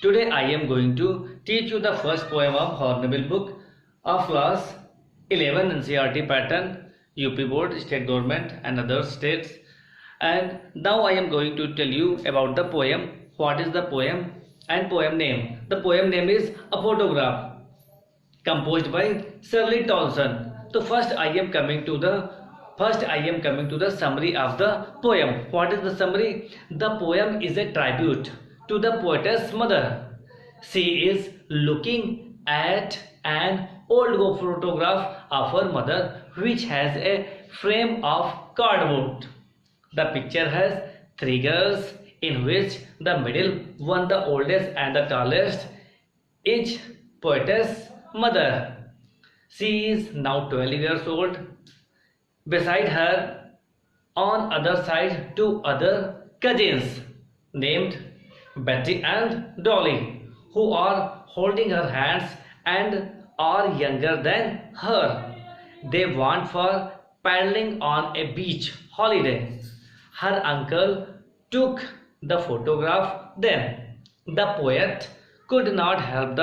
Today I am going to teach you the first poem of Hornbill book of class 11 NCERT pattern, UP board, state government and other states. And now I am going to tell you about the poem. What is the poem and poem name? The poem name is A Photograph, composed by Shirley Townsend. So first I am coming to the summary of the poem. What is the summary? The poem is a tribute to the poetess mother. She is looking at an old photograph of her mother, which has a frame of cardboard. The picture has three girls, in which the middle one, the oldest and the tallest, is poetess mother. She is now 12 years old. Beside her, on other side, two other cousins named Betty and Dolly, who are holding her hands and are younger than her. They want for paddling on a beach holiday. Her uncle took the photograph then. The poet could not help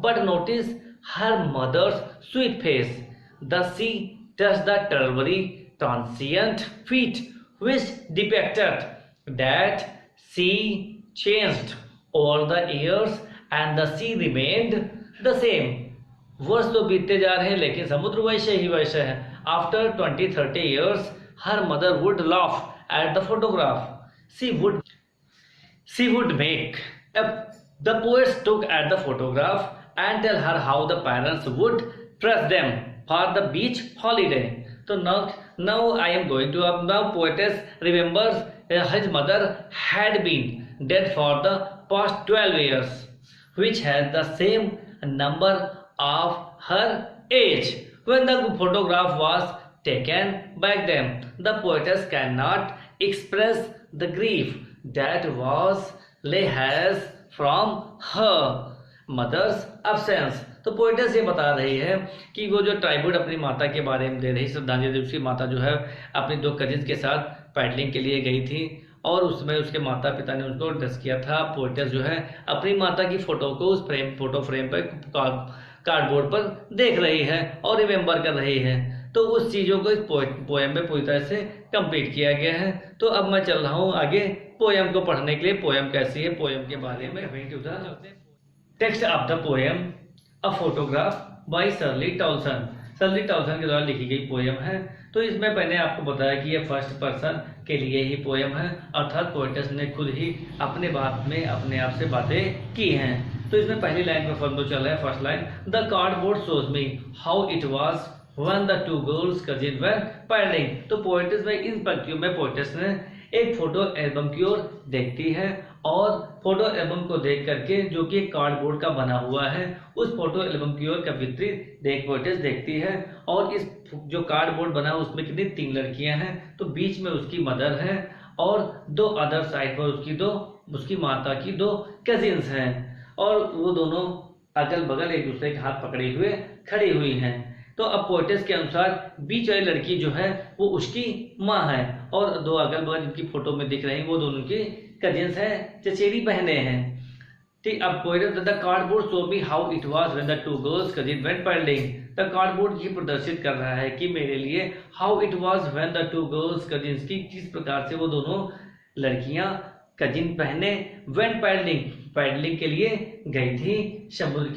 but notice her mother's sweet face. The sea touched the turbaned transient feet, which depicted that she changed over the years and the sea remained the same. वर्ष तो बीतते जा रहे हैं लेकिन समुद्र वैसे ही वैसे है. After 20-30 years, her mother would laugh at the photograph. She would make the poets look at the photograph and tell her how the parents would dress them for the beach holiday. So now I am going to now poetess remembers his mother had been dead for the past 12 years, which has the same number of her age when the photograph was taken back then. The poetess cannot express the grief that was has from her mother's absence. तो poetess ये बता रही है कि वो जो tribute अपनी माता के बारे में दे रही श्रद्धांजलि, उसकी माता जो है अपनी दो कजिन्स के साथ पैडलिंग के लिए गई थी और उसमें उसके माता पिता ने उनको ड्रेस किया था. पोएटेस जो है अपनी माता की फोटो को उस फोटो फ्रेम पर कार्डबोर्ड पर देख रही है और रिमेम्बर कर रही है. तो उस चीज़ों को इस पोएम में पूरी तरह से कंप्लीट किया गया है. तो अब मैं चल रहा हूँ आगे पोएम को पढ़ने के लिए. पोएम कैसी है, पोएम के बारे में text of the poem a photograph by Shirley Toulson. Shirley Toulson के द्वारा लिखी गई पोएम है. तो इसमें मैंने आपको बताया कि ये फर्स्ट पर्सन के लिए ही पोएम है, अर्थात पोएटेस ने खुद ही अपने बात में अपने आप से बातें की हैं. तो इसमें पहली लाइन में फर्स्ट चल रहा है. First line, the cardboard shows me how it was when the two girls cousin were paddling. तो पोएटेस में इन पंक्तियों में पोएटेस ने एक फोटो एल्बम की ओर देखती है और फोटो एल्बम को देख करके, जो कि एक कार्डबोर्ड का बना हुआ है, उस फोटो एल्बम की ओर कवित्री पोएटेस देखती है. और इस जो कार्डबोर्ड बना है उसमें कितनी 3 लड़कियां हैं. तो बीच में उसकी मदर है और दो अदर साइड पर उसकी माता की 2 कजिन्स हैं और वो दोनों अगल बगल एक दूसरे के हाथ पकड़े हुए खड़ी हुई हैं. तो अब पोएटेस के अनुसार बीच वाली लड़की जो है वो उसकी माँ है और 2 अगल बगल जिनकी फोटो में दिख रही हैं वो दोनों की कजिन्स हैं, चचेरी बहनें हैं. ठीक, अब poetess the cardboard show me how it was when the two girls cousin went paddling. The cardboard ये प्रदर्शित कर रहा है कि मेरे लिए how it was when the two girls cousins की किस प्रकार से वो दोनों लड़कियां कजिन बहनें वेंट पैडलिंग के लिए गई थी, समुद्र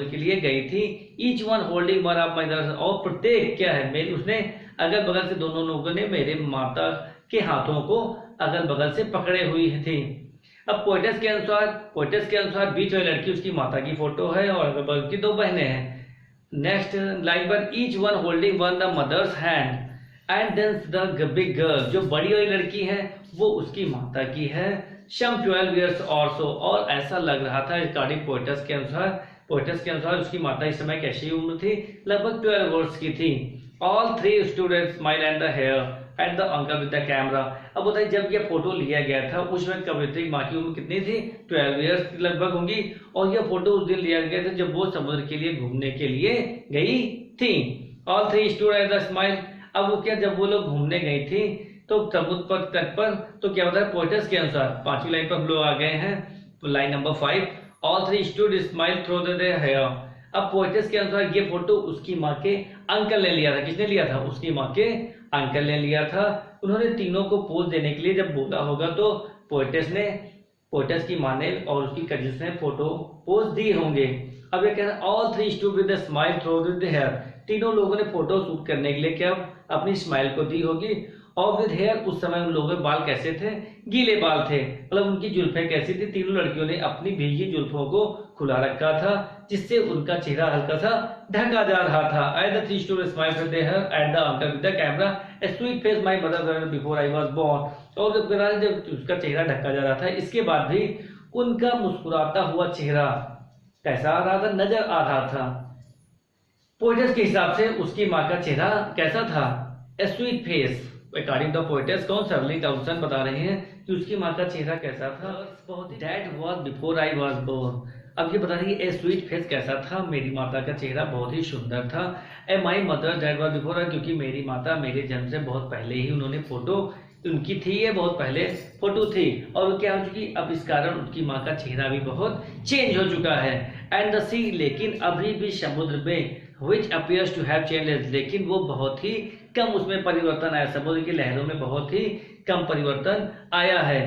के लिए गई थी. Each one holding one of mothers, और प्रत्येक क्या है मेरी, उसने अगल बगल से दोनों लोगों ने मेरे माता के हाथों को अगल बगल से पकड़े हुई थी. अब पोएटेस के अनुसार बीच वाली लड़की उसकी माता की फोटो है और अगल बगल की 2 बहनें हैं. नेक्स्ट लाइन पर each one holding one the mothers hand and then the big girl, जो बड़ी वाली लड़की है वो उसकी माता की है. सम 12 years और सो, और ऐसा लग रहा था अकॉर्डिंग पोएटेस के अनुसार उसकी माता इस समय कैसी उम्र थी, लगभग 12 वर्ष की थी. All 3 students smile and the hair and the uncle with the camera. अब बताइए जब ये फोटो लिया गया था उस वक्त कवित्री माँ की उम्र कितनी थी, 12 years लगभग होंगी. और यह फोटो उस दिन लिया गया था जब वो समुद्र के लिए घूमने के लिए गई थी. All 3 stood at the smile. अब वो क्या, जब वो लोग घूमने गई थी तो तो समुद्र पर तट पर तो क्या होता है, पोएटस के अनुसार 5वीं लाइन पर हम लोग आ गए हैं, line number 5, all three stood smile through the hair. अब पोएटस के अनुसार ये फोटो उसकी माँ के अंकल ने लिया था। किसने लिया था? उसकी माँ के अंकल ने लिया था। उन्होंने तीनों को पोज देने के लिए जब बोला होगा तो पोएटस की माँ ने और उसकी कजिन्स ने फोटो पोज दिए होंगे। अब ये कह रहा है all three stood with the smile through the hair, तीनों लोगों ने फोटो शूट करने के लिए क्या अपनी स्माइल को दी होगी। और विद हेयर, उस समय उन लोगों के बाल कैसे थे? गीले बाल थे, मतलब उनकी जुल्फें कैसी थी? तीनों लड़कियों ने अपनी भीगी जुल्फों को खुला रखा था, जिससे उनका चेहरा हल्का सा ढका जा रहा था। At the three stood smile with hair at the uncle with the camera, a sweet face my mother before I was born. और जब उसका चेहरा ढका जा रहा था, इसके बाद भी उनका मुस्कुराता हुआ चेहरा कैसा आ रहा था? नजर आ रहा था। पोएटस के हिसाब से उसकी माँ का चेहरा कैसा था? A sweet face. According to poetess, कौन सर्ली टॉमसन बता रहे हैं कि उसकी माँ का चेहरा कैसा था? That was before I was born. अब ये बता रही है ए स्वीट फेस कैसा था? मेरी माता का चेहरा बहुत ही सुंदर था। A my mother that was before, क्योंकि मेरी माता मेरे जन्म से बहुत पहले ही उन्होंने फोटो उनकी थी, ये बहुत पहले फोटो थी। और वो क्या हो चुकी, अब इस कारण उनकी माँ का चेहरा भी बहुत चेंज हो चुका है। एंड द सी, लेकिन अभी भी समुद्र में which appears to have changed, लेकिन वो बहुत ही कम उसमें परिवर्तन आया, समुद्र की लहरों में बहुत ही कम परिवर्तन आया है।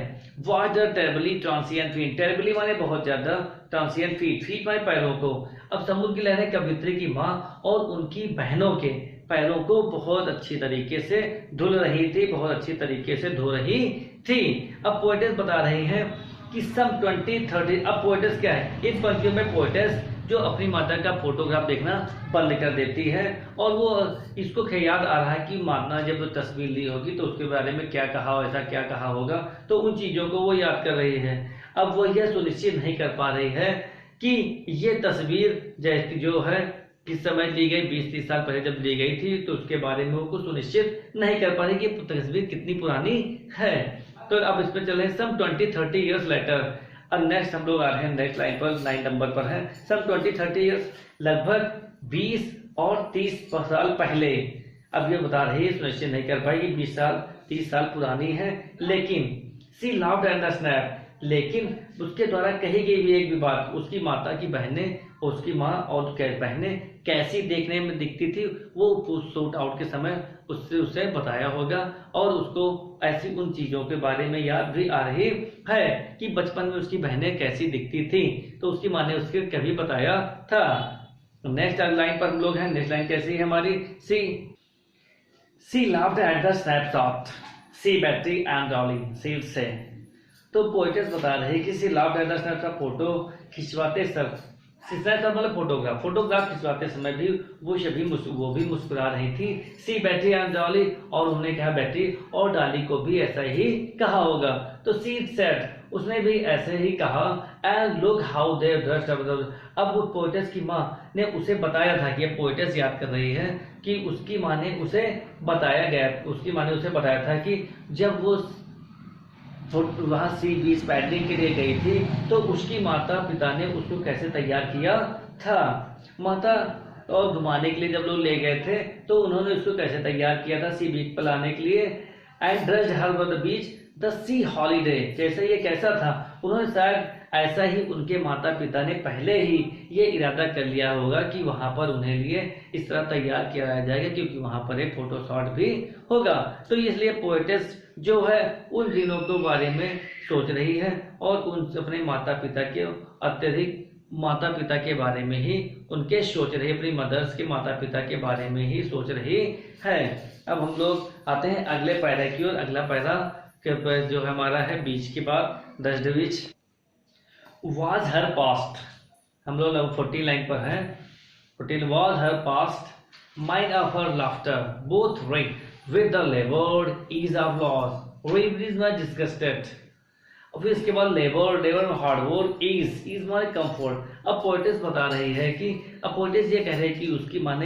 What a terribly transient feat, terribly माने बहुत ज्यादा, transient feat, feet माने पैरों को। अब समुद्र की लहरें कवियत्री की माँ और उनकी बहनों के पैरों को बहुत अच्छी तरीके से धुल रही थी, बहुत अच्छी तरीके से धो रही थी। अब पोएटस बता रहे हैं कि सम 20-30, अब पोएटस क्या है, इस पंक्तियों में पोएटस जो अपनी माता का फोटोग्राफ देखना बंद कर देती है और वो इसको याद आ रहा है कि माता जब तस्वीर ली होगी तो उसके बारे में क्या कहा, ऐसा क्या कहा होगा, तो उन चीजों को वो याद कर रही है। अब वो यह सुनिश्चित नहीं कर पा रही है कि ये तस्वीर जैसी जो है किस समय ली गई, 20-30 साल पहले जब ली गई थी, तो उसके बारे में वो कुछ सुनिश्चित नहीं कर पा रही कि तस्वीर कितनी पुरानी है। तो अब इस पर चल रहे सम 20-30 ईयर्स लेटर। अब नेक्स्ट हम लोग आ रहे हैं नेक्स्ट लाइन पर, 9 नंबर पर है। सम 20-30 ईयर्स, लगभग 20 और 30 साल पहले। अब ये बता रही है, सुनिश्चित नहीं कर पाएगी, 20 साल 30 साल पुरानी है। लेकिन सी लाफ्ड एंड स्नैप, लेकिन उसके द्वारा कही गई भी एक भी बात, उसकी माता की बहनें, उसकी माँ और बहनें कैसी देखने में दिखती थी, वो शूट आउट के समय उससे बताया होगा और उसको ऐसी उन चीजों के बारे में याद भी आ रही है कि बचपन में उसकी बहनें कैसी दिखती थी, तो उसकी माँ ने उसके कभी बताया था। नेक्स्ट लाइन पर हम लोग हैं। नेक्स्ट लाइन कैसी है हमारी? She laughed at the snapshot, she Betty and Dolly, she said. तो पोएटस बता रहे हैं कि she laughed at the snapshot, photo खिंचवाते मतलब फोटोग्राफ खिंचवाते समय भी वो भी मुस्कुरा रही थी। सी बैटरी एंड डॉली, और उन्होंने कहा बैटरी और डॉली को भी ऐसा ही कहा होगा। तो सी सेड, उसने भी ऐसे ही कहा। And look how they dressed up, अब वो पोएटस की माँ ने उसे बताया था कि ये पोएटस याद कर रही है कि उसकी माँ ने उसे बताया था कि जब वो वहाँ सी बीच पैडलिंग के लिए गई थी तो उसकी माता पिता ने उसको कैसे तैयार किया था। माता और घुमाने के लिए जब लोग ले गए थे तो उन्होंने उसको कैसे तैयार किया था सी बीच पर लाने के लिए। And dressed her for the beach the C holiday, जैसे ये कैसा था, उन्होंने शायद ऐसा ही उनके माता पिता ने पहले ही ये इरादा कर लिया होगा कि वहां पर उन्हें लिए इस तरह तैयार किया जाएगा क्योंकि वहां पर एक फोटो शॉट भी होगा। तो इसलिए पोएटस जो है उन दिनों के बारे में सोच रही है और उन अपने माता पिता के बारे में ही उनके सोच रही है, अपनी मदर्स के माता पिता के बारे में ही सोच रही है। अब हम लोग आते हैं अगले पैरा की ओर। अगला पैरा जो हमारा है बीच के बाद दशडविच was her past, हम लोग 14 लाइन पर हैं। 14 was her past, mind of her laughter, both ring with the labored ease of loss, reveries were disgusted। और फिर इसके बाद लेबर हार्ड वर्क, इज माने कंफर्ट। अब पोएटस बता रही है कि अब पोएटस ये कह रहे हैं कि उसकी माँ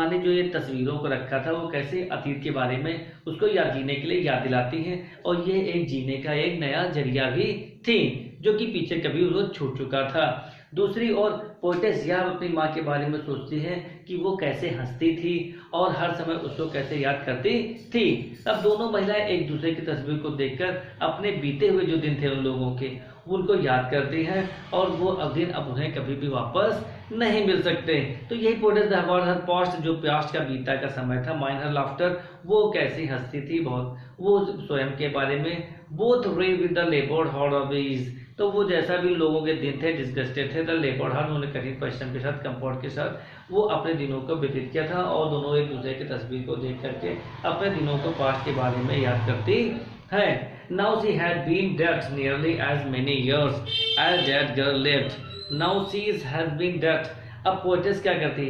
ने जो ये तस्वीरों को रखा था वो कैसे अतीत के बारे में उसको जीने के लिए याद दिलाती हैं और ये एक जीने का एक नया जरिया भी थी जो कि पीछे कभी उसको छूट चुका था। दूसरी ओर पोएटेस यह अपनी माँ के बारे में सोचती है कि वो कैसे हंसती थी और हर समय उसको कैसे याद करती थी। अब दोनों महिलाएं एक दूसरे की तस्वीर को देखकर अपने बीते हुए जो दिन थे उन लोगों के, उनको याद करती हैं और वो दिन अब उन्हें कभी भी वापस नहीं मिल सकते। तो यही पोएटेस अबाउट हर पास्ट, जो पास्ट का बीता का समय था, माइंड हर लाफ्टर, वो कैसी हंसती थी बहुत, वो स्वयं के बारे में, बोथ रे विद द लेबोर्ड हार्ड हॉबीज, तो वो जैसा भी लोगों के दिन थे डिस्गस्टेड थे, द लेबोर्ड हार्ड, उन्होंने कठिन परिश्रम के साथ, कंफर्ट के साथ वो अपने दिनों को व्यतीत किया था और दोनों एक दूसरे की तस्वीर को देख करके अपने दिनों को पास्ट के बारे में याद करती है। Now she had been dead nearly as many years as that girl lived. Now she has been dead. अब पोएटेस क्या करती,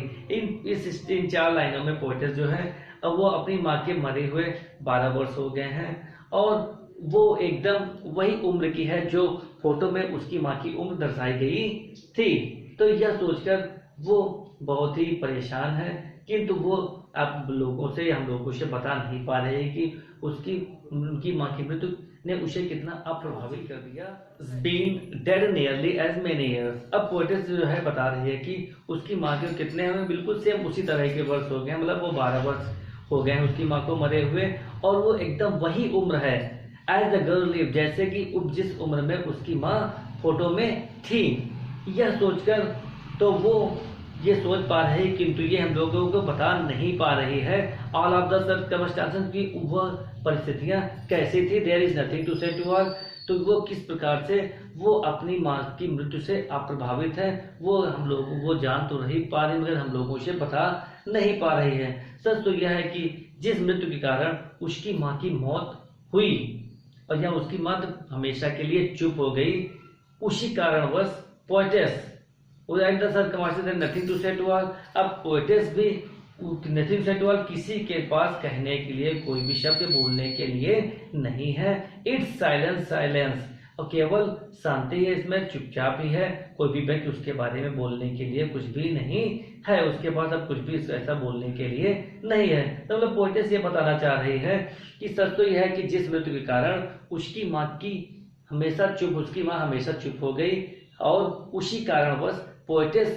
इस 3-4 लाइनों में पोएटेस जो है अब वो अपनी माँ के मरे हुए 12 वर्ष हो गए हैं और वो एकदम वही उम्र की है जो फोटो में उसकी माँ की उम्र दर्शाई गई थी। तो यह सोचकर वो बहुत ही परेशान है, किंतु वो अब लोगों से, हम लोगों से बता नहीं पा रहे कि उनकी माँ की मृत्यु ने उसे कितना अप्रभावित कर दिया। Been dead nearly as many years. अब पोएटेस जो है बता रही है कि उसकी माँ के कितने हमें बिल्कुल सेम उसी तरह के वर्ष हो गए, मतलब वो 12 वर्ष हो गए हैं उसकी माँ को मरे हुए और वो एकदम वही उम्र है as the girl lived, जैसे कि जिस उम्र में उसकी माँ फोटो में थी। यह सोचकर तो वो ये सोच पा रहे हैं, किंतु ये हम लोगों को बता नहीं पा रही है ऑल ऑफ द सर्कमस्टेंसेस की वह परिस्थितियां कैसी थी। देयर इज नथिंग टू से टू ऑल, तो वो किस प्रकार से वो अपनी माँ की मृत्यु से अप्रभावित है, वो हम लोग वो जान तो नहीं पा रही मगर हम लोगों से बता नहीं पा रही है। सच तो यह है कि जिस मृत्यु के कारण उसकी माँ की मौत हुई और या उसकी माँ हमेशा के लिए चुप हो गई, उसी कारणवश पोएटेस नथिंग टू से टू ऑल। अब पोएटेस भी नथिंग टू ऑल, किसी के पास कहने के लिए कोई भी शब्द बोलने के लिए नहीं है। इट्स साइलेंस साइलेंस, और केवल शांति है इसमें, चुपचाप ही है, कोई भी व्यक्ति उसके बारे में बोलने के लिए कुछ भी नहीं है, उसके पास अब कुछ भी ऐसा बोलने के लिए नहीं है। तो मतलब पोएटेस ये बताना चाह रही है कि सच तो यह है कि जिस मृत्यु के कारण उसकी माँ हमेशा चुप हो गई और उसी कारणवश पोएटेस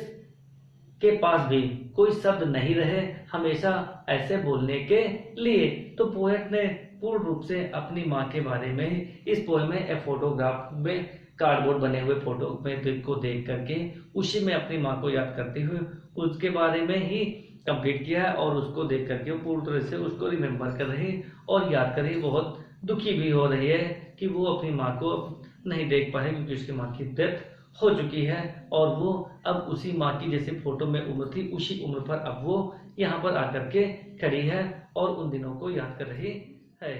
के पास भी कोई शब्द नहीं रहे हमेशा ऐसे बोलने के लिए। तो पोएट ने पूर्ण रूप से अपनी माँ के बारे में इस पोएम में एक फोटोग्राफ में कार्डबोर्ड बने हुए फोटो में को देख करके उसी में अपनी माँ को याद करते हुए उसके बारे में ही कंप्लीट किया है और उसको देख करके वो पूरी तरह से उसको रिमेम्बर कर रही और याद कर रही, बहुत दुखी भी हो रही है कि वो अपनी माँ को नहीं देख पाए क्योंकि उसकी माँ की डेथ हो चुकी है और वो अब उसी माँ की जैसे फोटो में उम्र थी उसी उम्र पर अब वो यहाँ पर आकर के खड़ी है और उन दिनों को याद कर रही है।